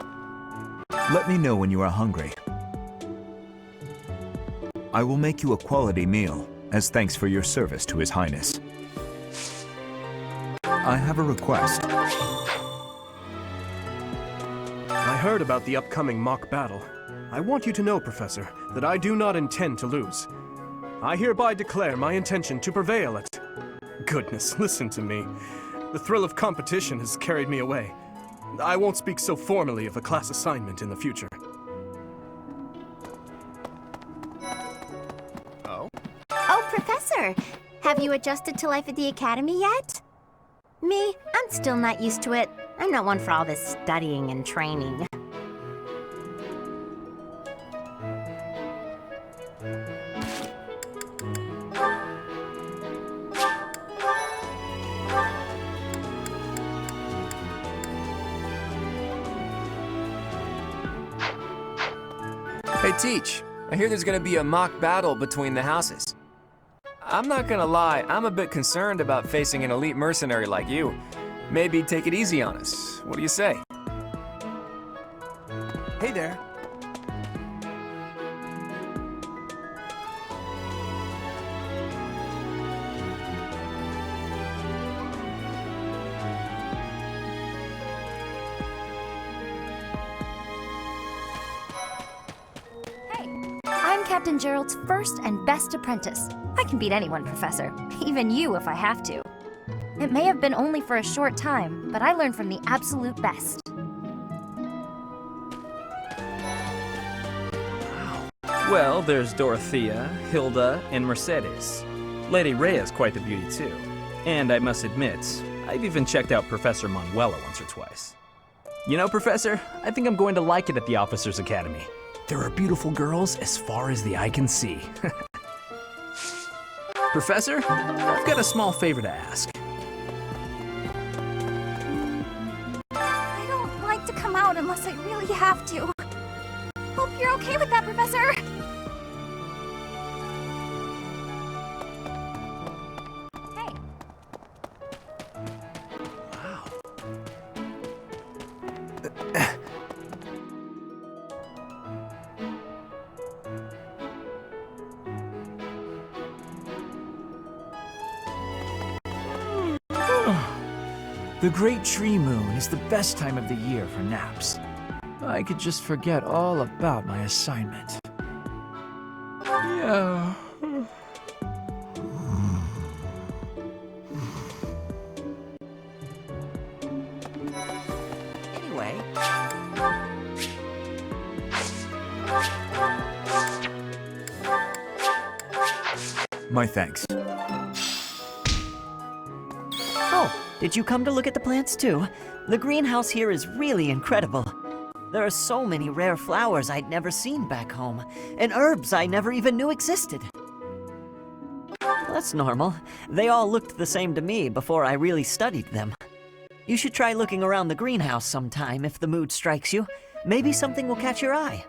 Let me know when you are hungry. I will make you a quality meal, as thanks for your service to His Highness. I have a request. I heard about the upcoming mock battle. I want you to know, Professor, that I do not intend to lose. I hereby declare my intention to prevail at... Goodness, listen to me. The thrill of competition has carried me away. I won't speak so formally of a class assignment in the future. Oh, Professor? you adjusted to life at the academy yet? Me? I'm still not used to it. I'm not one for all this studying and training. Hey, Teach. I hear there's gonna be a mock battle between the houses. I'm not gonna lie, I'm a bit concerned about facing an elite mercenary like you. Maybe take it easy on us. What do you say? Hey there. I'm Captain Gerald's first and best apprentice. I can beat anyone, Professor. Even you if I have to. It may have been only for a short time, but I learned from the absolute best. Well, there's Dorothea, Hilda, and Mercedes. Lady Rhea's quite the beauty too. And I must admit, I've even checked out Professor Manuela once or twice. You know, Professor, I think I'm going to like it at the Officers Academy. There are beautiful girls as far as the eye can see. Professor, I've got a small favor to ask. I don't like to come out unless I really have to. Hope you're okay with that, Professor. Hey. The Great Tree Moon is the best time of the year for naps. I could just forget all about my assignment. Yeah. Anyway. My thanks. Oh, did you come to look at the plants too? The greenhouse here is really incredible. There are so many rare flowers I'd never seen back home, and herbs I never even knew existed. That's normal. They all looked the same to me before I really studied them. You should try looking around the greenhouse sometime if the mood strikes you. Maybe something will catch your eye.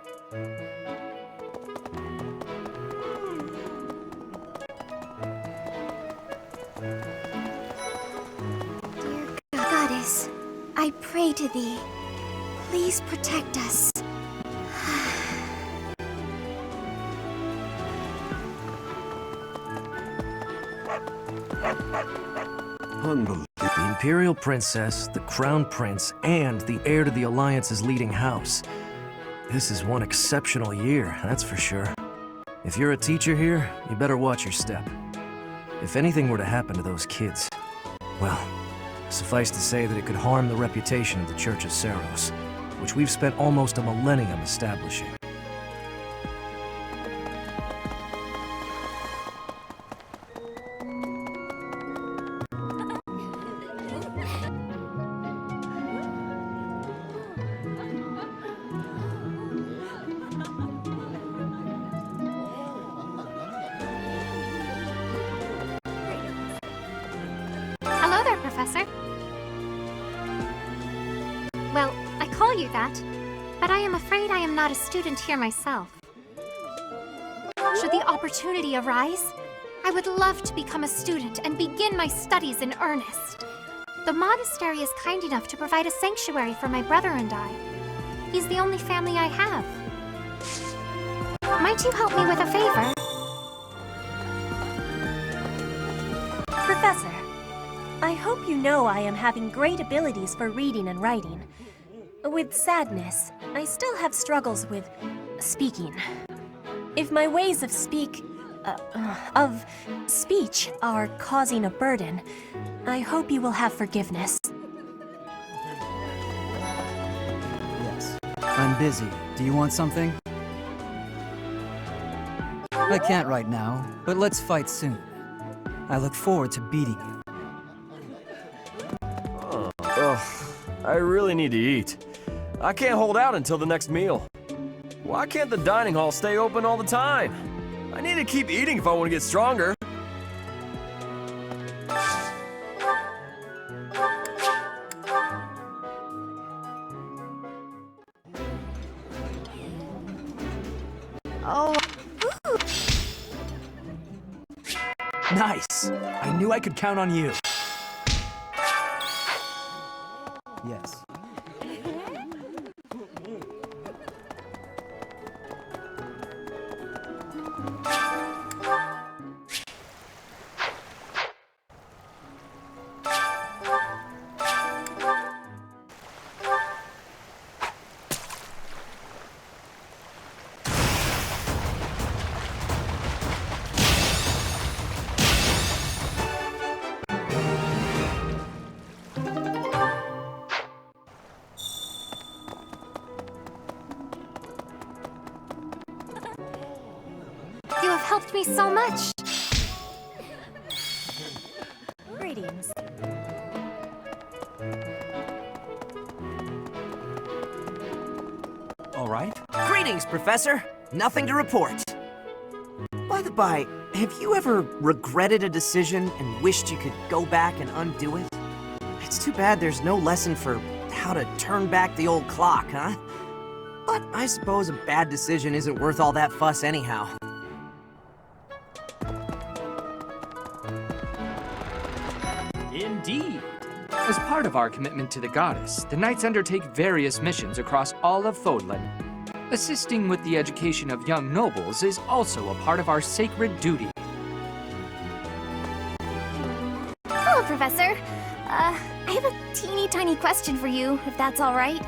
Dear Goddess, I pray to thee. Please protect us. Unbelievable. The Imperial Princess, the Crown Prince, and the heir to the Alliance's leading house. This is one exceptional year, that's for sure. If you're a teacher here, you better watch your step. If anything were to happen to those kids, well, suffice to say that it could harm the reputation of the Church of Seros, which we've spent almost a millennium establishing. Hello there, Professor. Well, I call you that, but I am afraid I am not a student here myself. Should the opportunity arise, I would love to become a student and begin my studies in earnest. The monastery is kind enough to provide a sanctuary for my brother and I. He's the only family I have. Might you help me with a favor? Professor, I hope you know I am having great abilities for reading and writing. With sadness, I still have struggles with speaking. If my ways of speech are causing a burden, I hope you will have forgiveness. Yes. I'm busy. Do you want something? I can't right now, but let's fight soon. I look forward to beating you. I really need to eat. I can't hold out until the next meal. Why can't the dining hall stay open all the time? I need to keep eating if I want to get stronger. Oh. Nice! I knew I could count on you. Yes. You have helped me so much. Greetings. All right. Greetings, Professor. Nothing to report. By the by, have you ever regretted a decision and wished you could go back and undo it? It's too bad there's no lesson for how to turn back the old clock, huh? But I suppose a bad decision isn't worth all that fuss anyhow. Indeed. As part of our commitment to the goddess, the Knights undertake various missions across all of Fodlan. Assisting with the education of young nobles is also a part of our sacred duty. Hello, Professor. I have a teeny tiny question for you, if that's all right.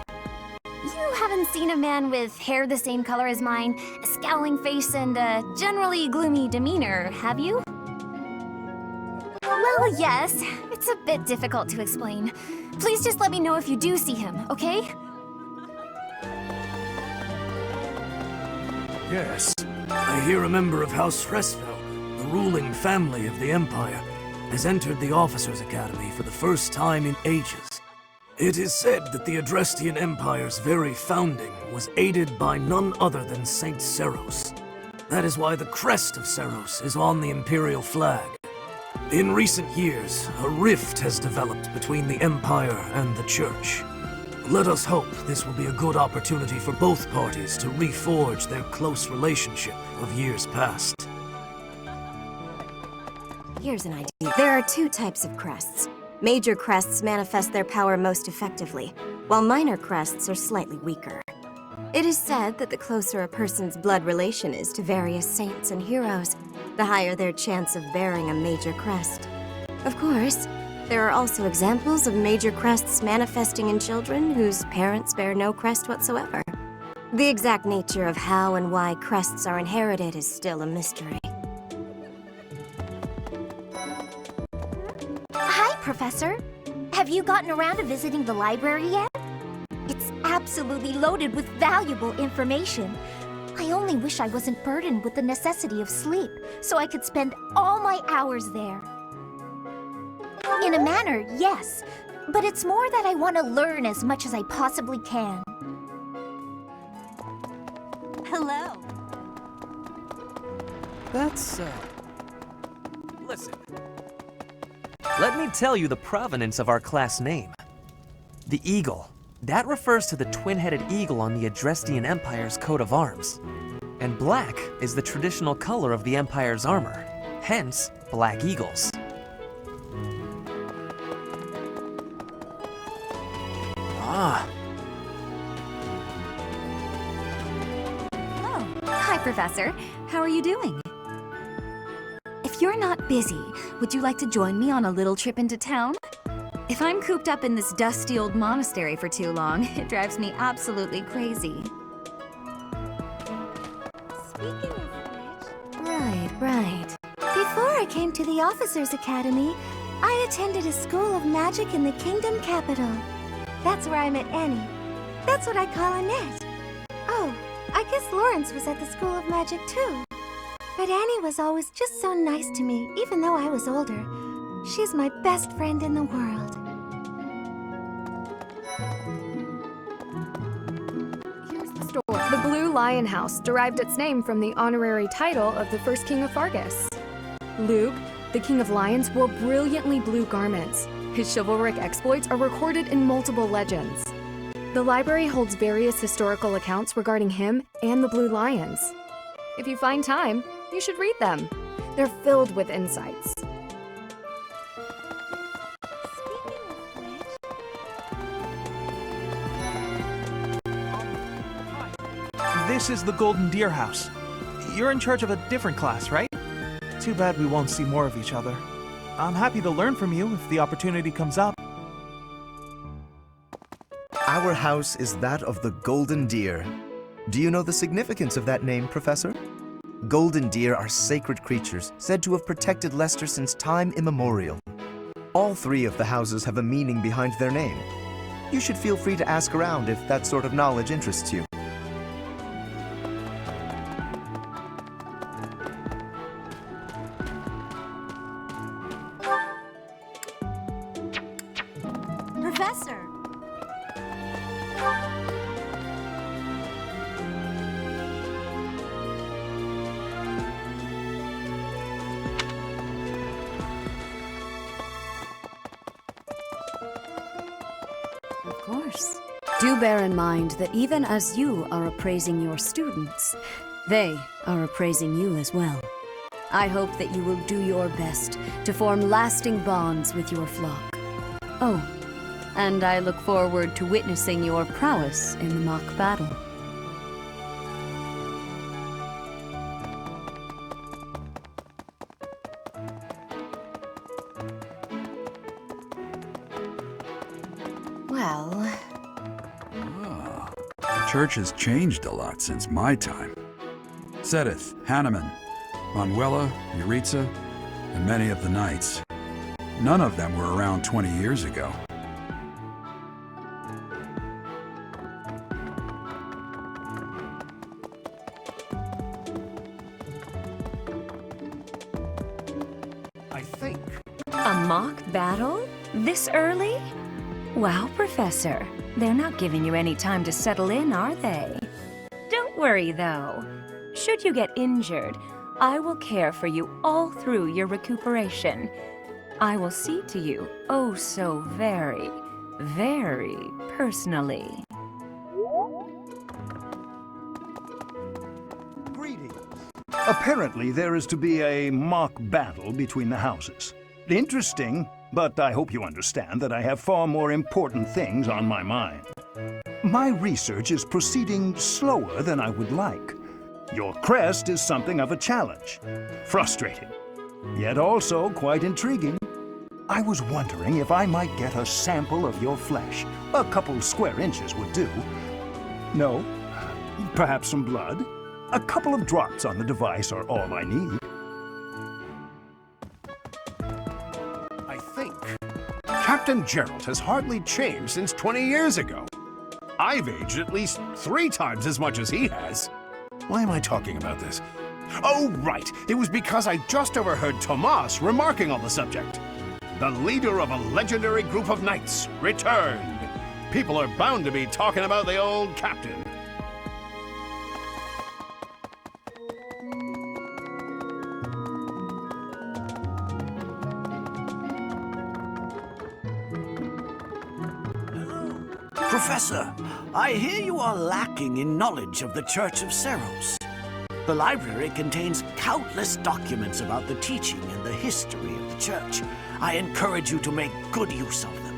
You haven't seen a man with hair the same color as mine, a scowling face, and a generally gloomy demeanor, have you? Well, yes. It's a bit difficult to explain. Please just let me know if you do see him, okay? Yes. I hear a member of House Fresfel, the ruling family of the Empire, has entered the Officers' Academy for the first time in ages. It is said that the Adrestian Empire's very founding was aided by none other than Saint Seros. That is why the crest of Seros is on the Imperial flag. In recent years, a rift has developed between the Empire and the Church. Let us hope this will be a good opportunity for both parties to reforge their close relationship of years past. Here's an idea. There are two types of crests. Major crests manifest their power most effectively, while minor crests are slightly weaker. It is said that the closer a person's blood relation is to various saints and heroes, the higher their chance of bearing a major crest. Of course, there are also examples of major crests manifesting in children whose parents bear no crest whatsoever. The exact nature of how and why crests are inherited is still a mystery. Hi, Professor. Have you gotten around to visiting the library yet? It's absolutely loaded with valuable information. I only wish I wasn't burdened with the necessity of sleep, so I could spend all my hours there. In a manner, yes, but it's more that I want to learn as much as I possibly can. Hello. That's, listen. Let me tell you the provenance of our class name. The eagle. That refers to the twin-headed eagle on the Adrestian Empire's coat of arms. And black is the traditional color of the Empire's armor, hence black eagles. Ah. Oh, hi, Professor. How are you doing? If you're not busy, would you like to join me on a little trip into town? If I'm cooped up in this dusty old monastery for too long, it drives me absolutely crazy. Speaking of which... Right. Before I came to the Officers' Academy, I attended a school of magic in the Kingdom capital. That's where I met Annie. That's what I call Annette. Oh, I guess Lawrence was at the School of Magic too. But Annie was always just so nice to me, even though I was older. She's my best friend in the world. Here's the store. The Blue Lion House derived its name from the honorary title of the first king of Fargus. Lugh, the king of lions, wore brilliantly blue garments. His chivalric exploits are recorded in multiple legends. The library holds various historical accounts regarding him and the Blue Lions. If you find time, you should read them. They're filled with insights. This is the Golden Deer House. You're in charge of a different class, right? Too bad we won't see more of each other. I'm happy to learn from you if the opportunity comes up. Our house is that of the Golden Deer. Do you know the significance of that name, Professor? Golden deer are sacred creatures, said to have protected Leicester since time immemorial. All three of the houses have a meaning behind their name. You should feel free to ask around if that sort of knowledge interests you. Professor! Of course. Do bear in mind that even as you are appraising your students, they are appraising you as well. I hope that you will do your best to form lasting bonds with your flock. Oh, and I look forward to witnessing your prowess in the mock battle. Well... The church has changed a lot since my time. Sedith, Hanneman, Manuela, Yuritsa, and many of the knights. None of them were around 20 years ago. I think. A mock battle? This early? Wow, Professor. They're not giving you any time to settle in, are they? Don't worry, though. Should you get injured, I will care for you all through your recuperation. I will see to you, oh so very, very personally. Apparently, there is to be a mock battle between the houses. Interesting, but I hope you understand that I have far more important things on my mind. My research is proceeding slower than I would like. Your crest is something of a challenge. Frustrating, yet also quite intriguing. I was wondering if I might get a sample of your flesh. A couple square inches would do. No? Perhaps some blood? A couple of drops on the device are all I need. I think Captain Gerald has hardly changed since 20 years ago. I've aged at least 3 times as much as he has. Why am I talking about this? Oh, right. It was because I just overheard Tomas remarking on the subject. The leader of a legendary group of knights returned. People are bound to be talking about the old captain. Professor, I hear you are lacking in knowledge of the Church of Seros. The library contains countless documents about the teaching and the history of the Church. I encourage you to make good use of them.